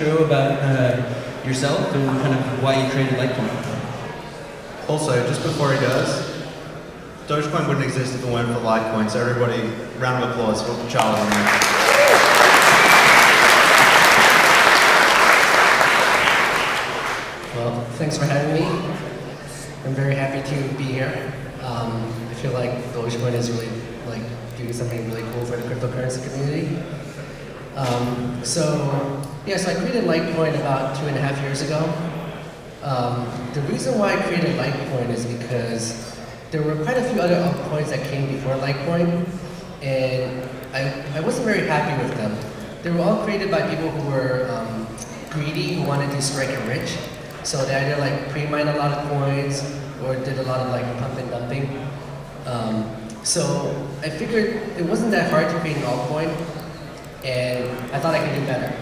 intro about yourself and kind of why you created Litecoin? Also, just before he does, Dogecoin wouldn't exist if it weren't for Litecoin, so everybody, round of applause for Charlie. Well, thanks for having me. I'm very happy to be here. I feel like Dogecoin is really doing something really cool for the cryptocurrency community. So I created Litecoin about 2.5 years ago. The reason why I created Litecoin is because there were quite a few other altcoins that came before Litecoin, and I wasn't very happy with them. They were all created by people who were greedy, who wanted to strike it rich. So they either pre-mined a lot of coins or did a lot of pump and dumping. So I figured it wasn't that hard to create an altcoin, and I thought I could do better.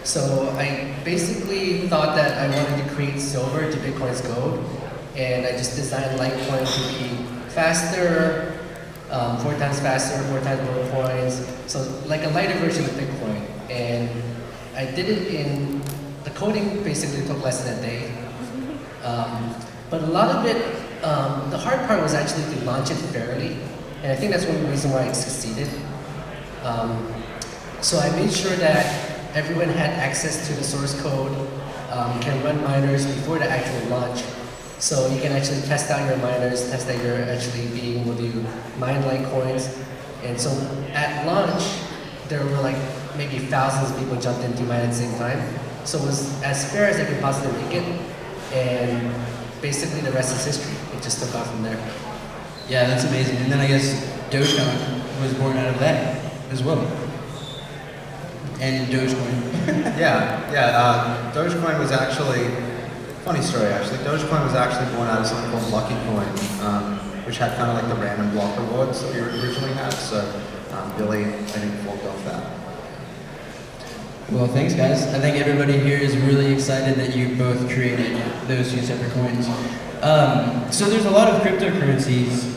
So I basically thought that I wanted to create silver to Bitcoin's gold, and I just designed Litecoin to be faster, 4 times faster, 4 times more coins, so like a lighter version of Bitcoin. And I did it in, the coding basically took less than a day. But a lot of it, the hard part was actually to launch it fairly, and I think that's one reason why it succeeded. So I made sure that everyone had access to the source code, can run miners before the actual launch. So you can actually test out your miners, test that you're actually being able to mine Litecoins. And so at launch, there were maybe thousands of people jumped into mine at the same time. So it was as fair as I could possibly make it. And basically the rest is history. It just took off from there. Yeah, that's amazing. And then I guess DogeCon was born out of that as well. And Dogecoin. Dogecoin was actually, funny story actually, Dogecoin was actually born out of something called Litecoin, which had kind of the random block rewards that we originally had, so Billy, I think, forked off that. Well, thanks guys. I think everybody here is really excited that you both created those two separate coins. So there's a lot of cryptocurrencies,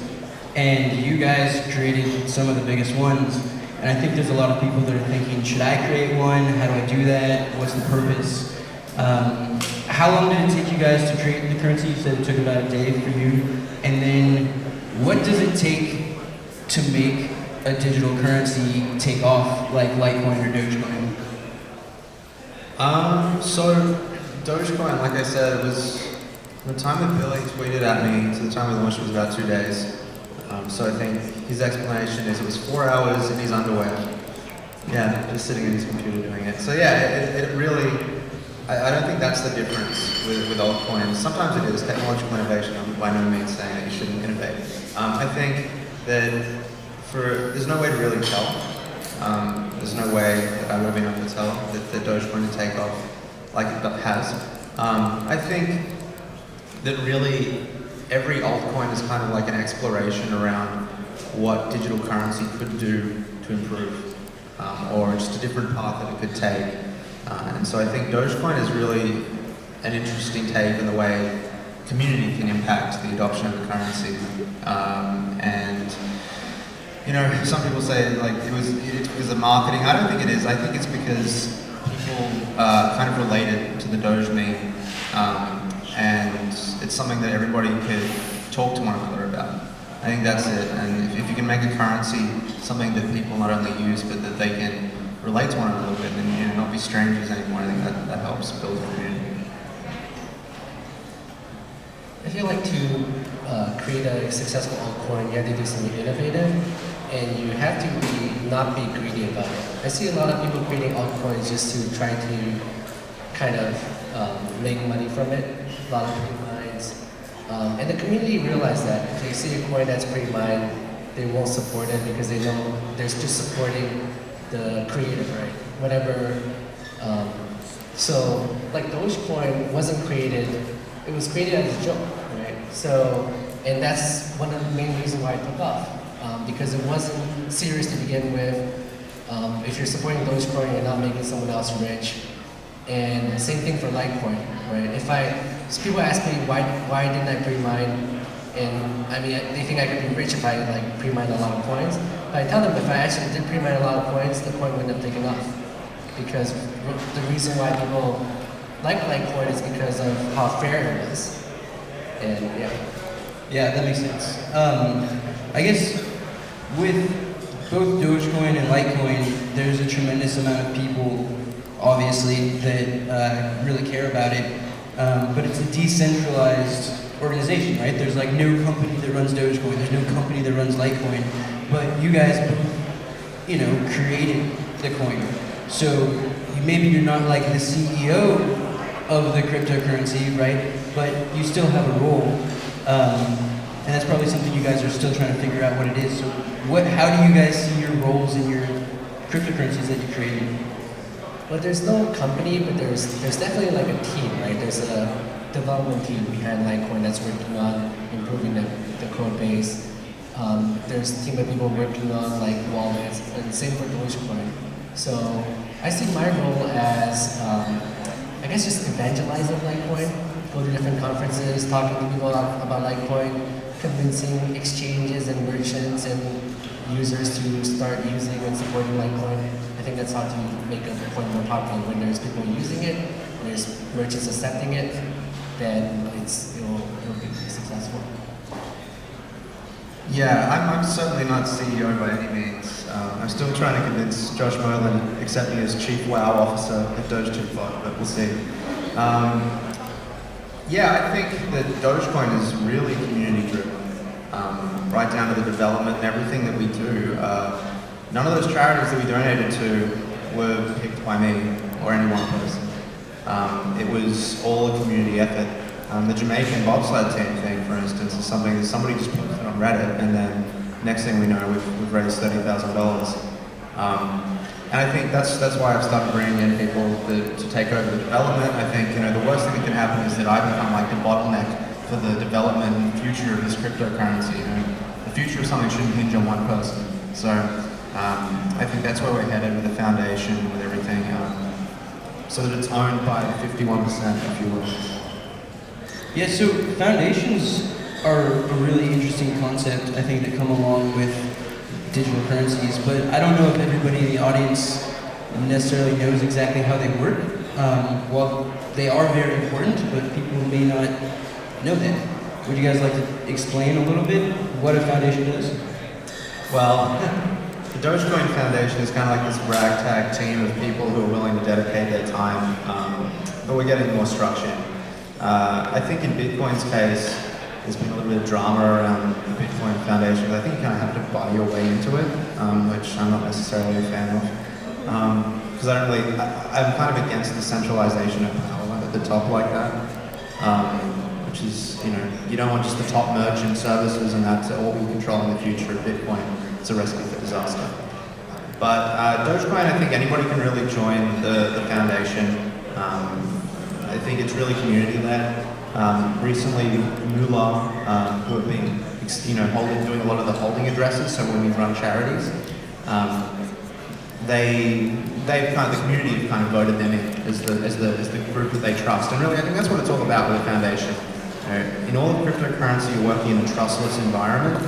and you guys created some of the biggest ones. And I think there's a lot of people that are thinking, should I create one? How do I do that? What's the purpose? How long did it take you guys to create the currency? You said it took about a day for you. And then what does it take to make a digital currency take off like Litecoin or Dogecoin? So Dogecoin, like I said, it was from the time that Billy tweeted at me to the time we launched, it was about 2 days. So I think his explanation is it was 4 hours in his underwear. Yeah, just sitting at his computer doing it. So it really, I don't think that's the difference with altcoins. Sometimes it is technological innovation. I'm by no means saying that you shouldn't innovate. I think that there's no way to really tell. There's no way that I would have been able to tell that the Dogecoin would take off like it has. I think that really every altcoin is kind of like an exploration around what digital currency could do to improve, or just a different path that it could take. And so I think Dogecoin is really an interesting take in the way community can impact the adoption of the currency. And some people say it was the marketing. I don't think it is. I think it's because people kind of related to the Doge meme. And it's something that everybody could talk to one another about. I think that's it. And if you can make a currency something that people not only use, but that they can relate to one another with and not be strangers anymore, I think that helps build a community. I feel like to create a successful altcoin, you have to do something innovative, and you have to not be greedy about it. I see a lot of people creating altcoins just to try to kind of make money from it. A lot of pre-mines. And the community realized that. If they see a coin that's pre-mined, they won't support it because they know they're just supporting the creator, right? Whatever. So, Dogecoin wasn't created, it was created as a joke, right? So, and that's one of the main reasons why it took off. Because it wasn't serious to begin with. If you're supporting Dogecoin, you're not making someone else rich. And same thing for Litecoin, right? So people ask me why didn't I pre-mine, and I mean they think I could be rich if I pre-mine a lot of coins. But I tell them if I actually did pre-mine a lot of coins, the coin wouldn't have taken off. because the reason why people like Litecoin is because of how fair it is. And yeah. Yeah, that makes sense. I guess with both Dogecoin and Litecoin, there's a tremendous amount of people, obviously, that really care about it. But it's a decentralized organization, right? There's like no company that runs Dogecoin. There's no company that runs Litecoin. But you guys, created the coin. So maybe you're not like the CEO of the cryptocurrency, right? But you still have a role. And that's probably something you guys are still trying to figure out what it is. So how do you guys see your roles in your cryptocurrencies that you created? Well, there's no company, but there's definitely like a team, right? There's a development team behind Litecoin that's working on improving the code base. There's a team of people working on like wallets, and same for Dogecoin. So I see my role as, I guess, just evangelizing Litecoin, go to different conferences, talking to people about Litecoin, convincing exchanges and merchants and users to start using and supporting Litecoin. I think that's how to make a coin more popular. When there's people using it, there's merchants accepting it, then it'll be successful. Yeah, I'm certainly not CEO by any means. I'm still trying to convince Josh Merlin to accept me as Chief WoW Officer at DogeCon, but we'll see. Yeah, I think that Dogecoin is really community driven, right down to the development and everything that we do. None of those charities that we donated to were picked by me or any one person. It was all a community effort. The Jamaican bobsled team thing, for instance, is something that somebody just posted on Reddit, and then next thing we know, we've raised $30,000. And I think that's why I've started bringing in people to take over the development. I think the worst thing that can happen is that I become like the bottleneck for the development and future of this cryptocurrency. The future of something shouldn't hinge on one person. So I think that's where we're headed with the foundation, with everything, so that it's owned by 51%, if you will. Yeah, so foundations are a really interesting concept, I think, that come along with digital currencies, but I don't know if everybody in the audience necessarily knows exactly how they work. Well, they are very important, but people may not know that. Would you guys like to explain a little bit what a foundation does? Well, the Dogecoin Foundation is kind of like this ragtag team of people who are willing to dedicate their time, but we're getting more structured. I think in Bitcoin's case, there's been a little bit of drama around the Bitcoin Foundation. I think you kind of have to buy your way into it, which I'm not necessarily a fan of. Because I'm kind of against the centralization of power at the top like that. Which is, you don't want just the top merchant services and that to all be controlling the future of Bitcoin. It's a recipe for disaster. But Dogecoin, I think anybody can really join the foundation. I think it's really community-led. Recently, Moolah, who have been, doing a lot of the holding addresses, so when we run charities, the community have kind of voted them in as the group that they trust. And really, I think that's what it's all about with a foundation. In all of cryptocurrency, you're working in a trustless environment,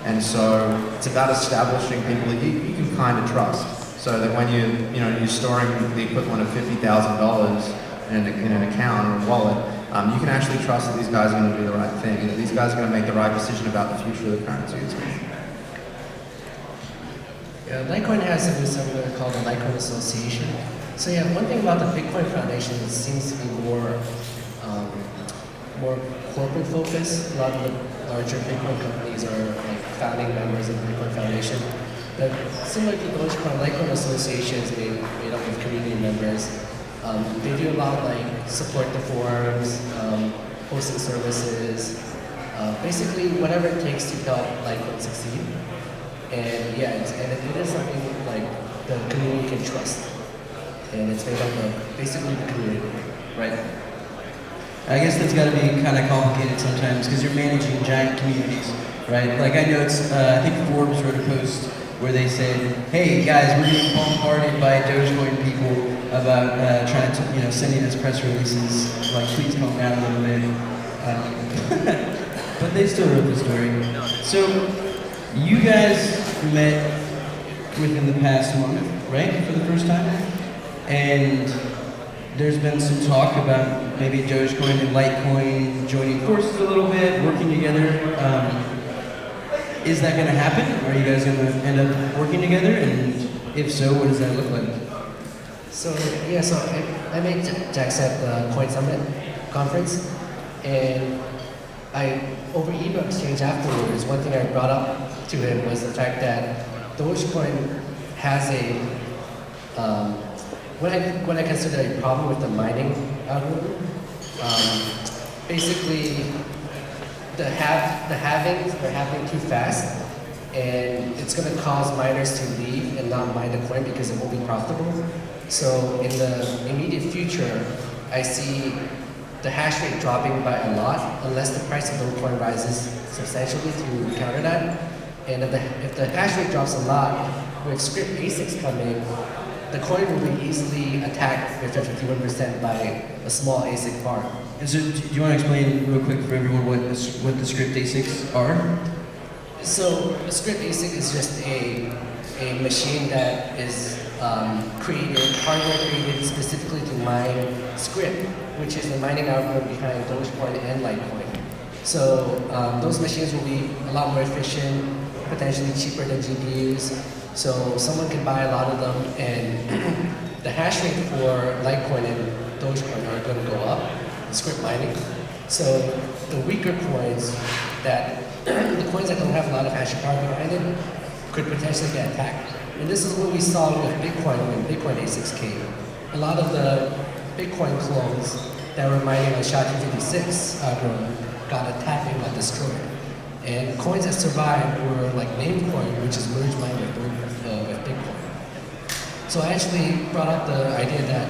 and so it's about establishing people that you can kind of trust, so that when you're storing the equivalent of $50,000 in an account or a wallet, you can actually trust that these guys are going to do the right thing, and that these guys are going to make the right decision about the future of the currency. Yeah, Litecoin has something called the Litecoin Association. So yeah, one thing about the Bitcoin Foundation, it seems to be more corporate focused. A lot of the larger Bitcoin companies are like founding members of the Bitcoin Foundation. But similar to Dogecoin, Litecoin Association is made up of community members. They do a lot of like support the forums, hosting services, basically whatever it takes to help Litecoin succeed. And yeah, it is something like the community can trust. And it's made up of basically the community, right? I guess that's got to be kind of complicated sometimes because you're managing giant communities, right? Like I know I think Forbes wrote a post where they said, "Hey guys, we're getting bombarded by Dogecoin people about trying to, sending us press releases. Like, please calm down a little bit." But they still wrote the story. So you guys met within the past month, right? For the first time? And there's been some talk about maybe Dogecoin and Litecoin joining forces a little bit, working together. Is that going to happen? Are you guys going to end up working together? And if so, what does that look like? So yeah, so I met Jax at the Coin Summit conference, and over email exchange afterwards, one thing I brought up to him was the fact that Dogecoin has what I consider a problem with the mining algorithm. Basically, the halvings are happening too fast, and it's going to cause miners to leave and not mine the coin because it won't be profitable. So in the immediate future, I see the hash rate dropping by a lot unless the price of Dogecoin rises substantially to counter that. And if the hash rate drops a lot, with script ASICs coming, the coin will be easily attacked with 51% by a small ASIC farm. And so, do you want to explain real quick for everyone what the script ASICs are? So a script ASIC is just a machine that is hardware created specifically to mine script, which is the mining algorithm behind Dogecoin and Litecoin. So those machines will be a lot more efficient, potentially cheaper than GPUs. So someone can buy a lot of them, and the hash rate for Litecoin and Dogecoin are going to go up, script mining. So the weaker coins the coins that don't have a lot of hash power behind it could potentially get attacked. And this is what we saw with Bitcoin when Bitcoin ASICs came. A lot of the Bitcoin clones that were mining on SHA-256 algorithm got attacked and got destroyed. And coins that survived were like Namecoin, which is merge mined with Bitcoin. So I actually brought up the idea that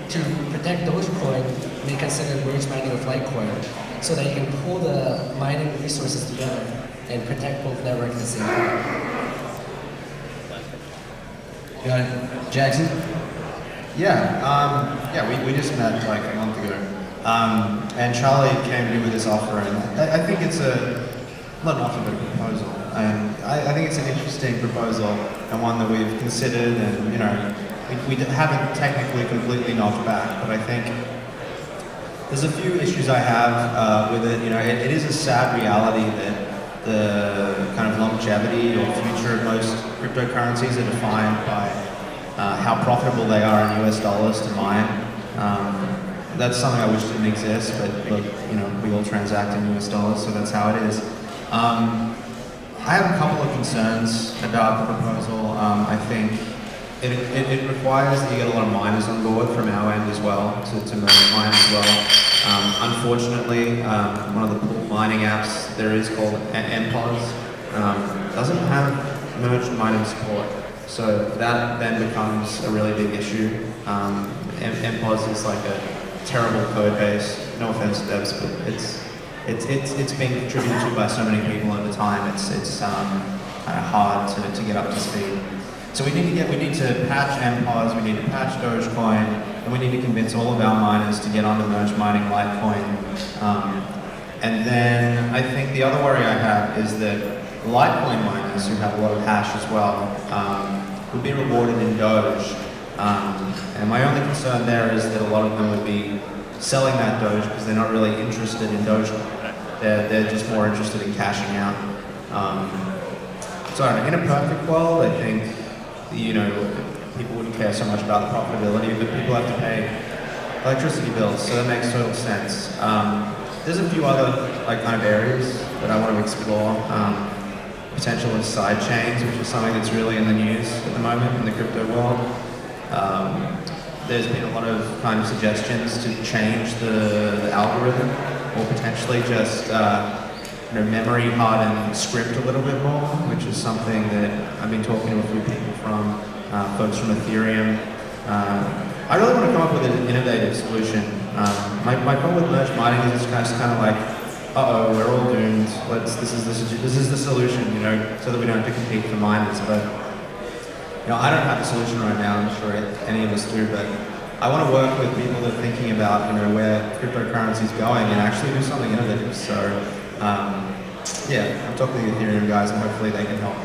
to protect Dogecoin, they consider merge mining with Litecoin, so that you can pull the mining resources together and protect both networks at the same time. Got it. Jackson? Yeah, we just met like a month ago. And Charlie came to me with this offer, and I think it's not an offer, but a proposal. And I think it's an interesting proposal, and one that we've considered, and we haven't technically completely knocked back, but I think there's a few issues I have with it. It is a sad reality that the kind of longevity or future of most cryptocurrencies are defined by how profitable they are in US dollars to mine. That's something I wish didn't exist, but we all transact in US dollars, so that's how it is. I have a couple of concerns about the proposal. I think it requires that you get a lot of miners on board from our end as well, to merge mine as well. Unfortunately, one of the pool mining apps there is called MPOS doesn't have merged mining support, so that then becomes a really big issue. MPOS is like a terrible code base. No offense to devs, but it's being contributed to by so many people at the time. It's kind of hard to get up to speed. So we need to patch MPOS, we need to patch Dogecoin, and we need to convince all of our miners to get onto merge mining Litecoin. And then I think the other worry I have is that Litecoin miners who have a lot of hash as well would be rewarded in Doge. And my only concern there is that a lot of them would be selling that Doge because they're not really interested in Dogecoin. They're just more interested in cashing out. So in a perfect world, I think people wouldn't care so much about the profitability, but people have to pay electricity bills, so that makes total sense. There's a few other kind of areas that I want to explore. Potential of side chains, which is something that's really in the news at the moment in the crypto world. There's been a lot of kind of suggestions to change the algorithm, or potentially just memory harden script a little bit more, which is something that I've been talking to a few people from, folks from Ethereum. I really want to come up with an innovative solution. My problem with merge mining is it's just kind of like, uh-oh, we're all doomed. This is the solution, so that we don't have to compete for miners. But I don't have the solution right now. I'm sure any of us do, but I want to work with people that are thinking about where cryptocurrency is going and actually do something innovative. So I'm talking to the Ethereum guys, and hopefully they can help.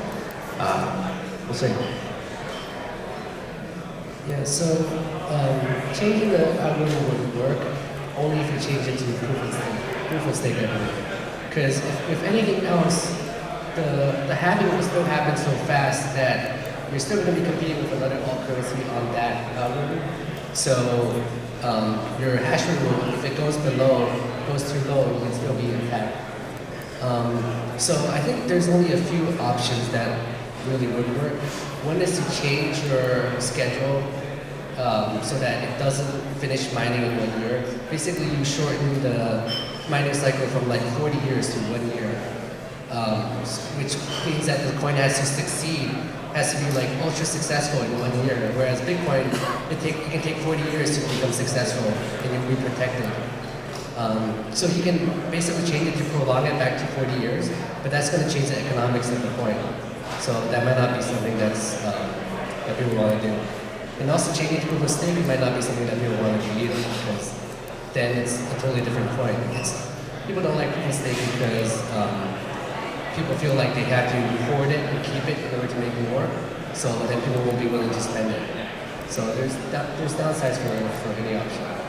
We'll see. Yeah, so changing the algorithm would work only if you change it to proof of stake, I believe. Because if anything else, the halving will still happen so fast that you're still going to be competing with another alt currency on that algorithm. So your hash rate will, if it goes too low, you can still be attacked. So I think there's only a few options that really would work. One is to change your schedule so that it doesn't finish mining in 1 year. Basically, you shorten the mining cycle from like 40 years to 1 year, which means that the coin has to succeed, has to be like ultra successful in 1 year. Whereas Bitcoin, it can take 40 years to become successful and you'll be protected. So you can basically change it to prolong it back to 40 years, but that's going to change the economics of the coin. So that might not be something that people want to do. And also changing to proof of stake might not be something that people want to do either, because then it's a totally different coin. People don't like proof of stake because people feel like they have to hoard it and keep it in order to make more, so then people won't be willing to spend it. So there's downsides for any option.